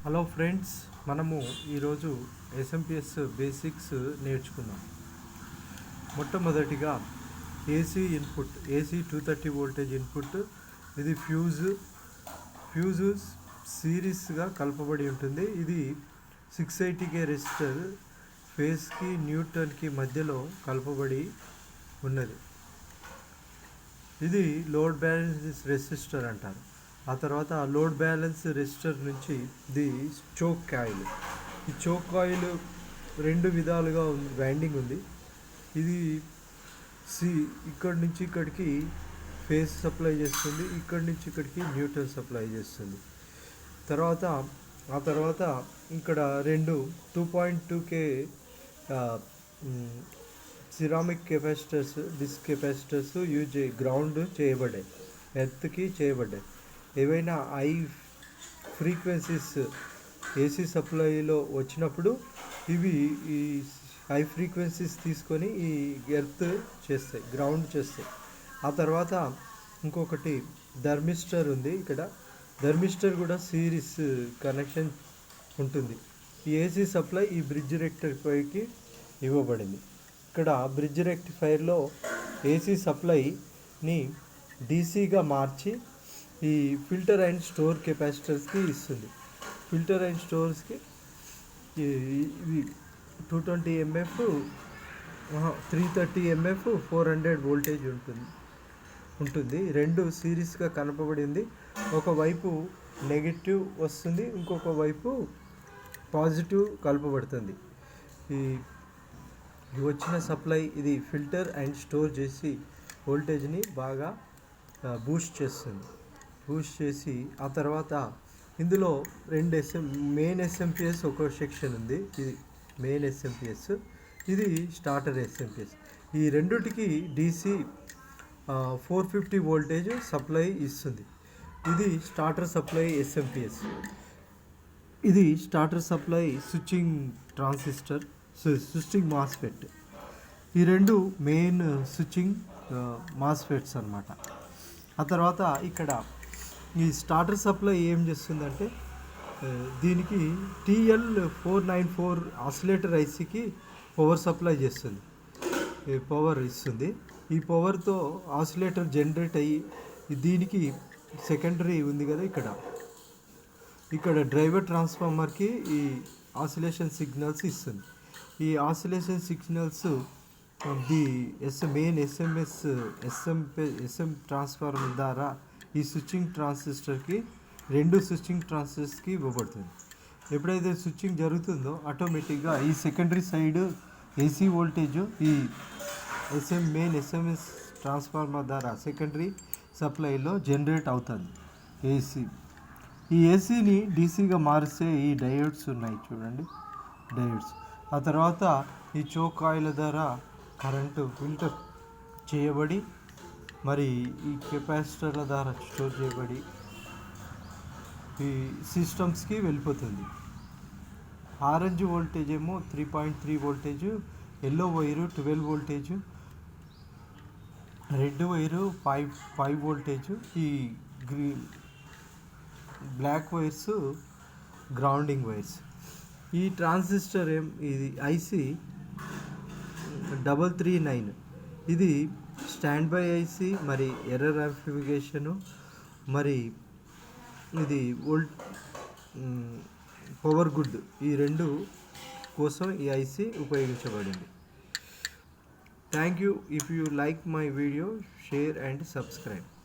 Hello friends, మనము ఈరోజు SMPS basics నేర్చుకుందాం. మొట్టమొదటిగా AC input, AC 230 voltage input. ఇది ఫ్యూజు సిరీస్గా కలపబడి ఉంటుంది. ఇది 680K రెసిస్టర్ ఫేస్కి న్యూట్రల్కి మధ్యలో కలపబడి ఉన్నది. ఇది లోడ్ బ్యాలెన్స్ రెసిస్టర్ అంటారు. ఆ తర్వాత లోడ్ బ్యాలెన్స్ రెసిస్టర్ నుంచి ఇది చోక్ కాయిల్. ఈ చోక్ కాయిల్ రెండు విధాలుగా వైండింగ్ ఉంది. ఇది ఇక్కడి నుంచి ఇక్కడికి ఫేస్ సప్లై చేస్తుంది, ఇక్కడి నుంచి ఇక్కడికి న్యూట్రల్ సప్లై చేస్తుంది. ఆ తర్వాత ఇక్కడ రెండు 2.2K ceramic capacitors, disc capacitors ground చేయబడ్డాయి, ఎర్త్కి చేయబడ్డాయి. ఏవైనా హై ఫ్రీక్వెన్సీస్ ఏసీ సప్లైలో వచ్చినప్పుడు ఇవి ఈ హై ఫ్రీక్వెన్సీస్ తీసుకొని ఈ ఎర్త్ చేస్తాయి, గ్రౌండ్ చేస్తాయి. ఆ తర్వాత ఇంకొకటి థర్మిస్టర్ ఉంది. ఇక్కడ థర్మిస్టర్ కూడా సిరీస్ కనెక్షన్ ఉంటుంది. ఈ ఏసీ సప్లై ఈ బ్రిడ్జ్ రెక్టిఫైర్కి ఇవ్వబడింది. ఇక్కడ బ్రిడ్జ్ రెక్టిఫైర్లో ఏసీ సప్లైని డీసీగా మార్చి ఈ ఫిల్టర్ అండ్ స్టోర్ కెపాసిటర్స్కి ఇస్తుంది. ఫిల్టర్ అండ్ స్టోర్స్కి ఇవి 220 mF, 330 mF, 400 వోల్టేజ్ ఉంటుంది. రెండు సిరీస్గా కలపబడింది. ఒకవైపు నెగిటివ్ వస్తుంది, ఇంకొక వైపు పాజిటివ్ కలపబడుతుంది. ఈ వచ్చిన సప్లై ఇది ఫిల్టర్ అండ్ స్టోర్ చేసి వోల్టేజ్ని బాగా బూస్ట్ చేసి ఆ తర్వాత ఇందులో రెండు మెయిన్ ఎస్ఎంపిఎస్ ఒక సెక్షన్ ఉంది. ఇది మెయిన్ ఎస్ఎంపిఎస్, ఇది స్టార్టర్ ఎస్ఎంపిఎస్. ఈ రెండుటికి డీసీ 450 వోల్టేజ్ సప్లై ఇస్తుంది. ఇది స్టార్టర్ సప్లై ఎస్ఎంపిఎస్. ఇది starter supply switching transistor, switching MOSFET. ఈ రెండు మెయిన్ స్విచ్చింగ్ మాస్ఫెట్స్ అన్నమాట. ఆ తర్వాత ఇక్కడ ఈ స్టార్టర్ సప్లై ఏం చేస్తుందంటే దీనికి TL494 ఆసిలేటర్ ఐసీకి పవర్ సప్లై చేస్తుంది, పవర్ ఇస్తుంది. ఈ పవర్తో ఆసిలేటర్ జనరేట్ అయ్యి దీనికి సెకండరీ ఉంది కదా, ఇక్కడ డ్రైవర్ ట్రాన్స్ఫార్మర్కి ఈ ఆసిలేషన్ సిగ్నల్స్ ఇస్తుంది. ఈ oscillation signals the main SM transformer ద్వారా ఈ స్విచ్చింగ్ ట్రాన్సిస్టర్కి, రెండు స్విచ్చింగ్ ట్రాన్సిస్టర్స్కి ఇవ్వబడుతుంది. ఎప్పుడైతే స్విచ్చింగ్ జరుగుతుందో ఆటోమేటిక్గా ఈ సెకండరీ సైడ్ ఏసీ వోల్టేజ్ ఈ మెయిన్ ఎస్ఎంఎస్ ట్రాన్స్ఫార్మర్ ద్వారా సెకండరీ సప్లైలో జనరేట్ అవుతుంది ఈ ఏసీని డీసీగా మారిస్తే ఈ డయోడ్స్ ఉన్నాయి చూడండి, డయోడ్స్. ఆ తర్వాత ఈ చోక్ కాయిల్ ద్వారా కరెంటు ఫిల్టర్ చేయబడి మరి ఈ కెపాసిటర్ల ద్వారా స్టోర్ చేయబడి ఈ సిస్టమ్స్కి వెళ్ళిపోతుంది. ఆరెంజ్ వోల్టేజ్ ఏమో 3.3 voltage, yellow wire 12 voltage, red wire 5 voltage, ఈ బ్లాక్ వైర్స్ గ్రౌండింగ్ వైర్స్. ఈ ట్రాన్సిస్టర్ ఇది ఐసి 339. ఇది స్టాండ్ బై ఐసి, మరి ఎర్రర్ యాంప్లిఫికేషను, మరి ఇది పవర్ గుడ్, ఈ రెండు కోసం ఈ ఐసి ఉపయోగించబడింది. Thank you. If you like my video, share and subscribe.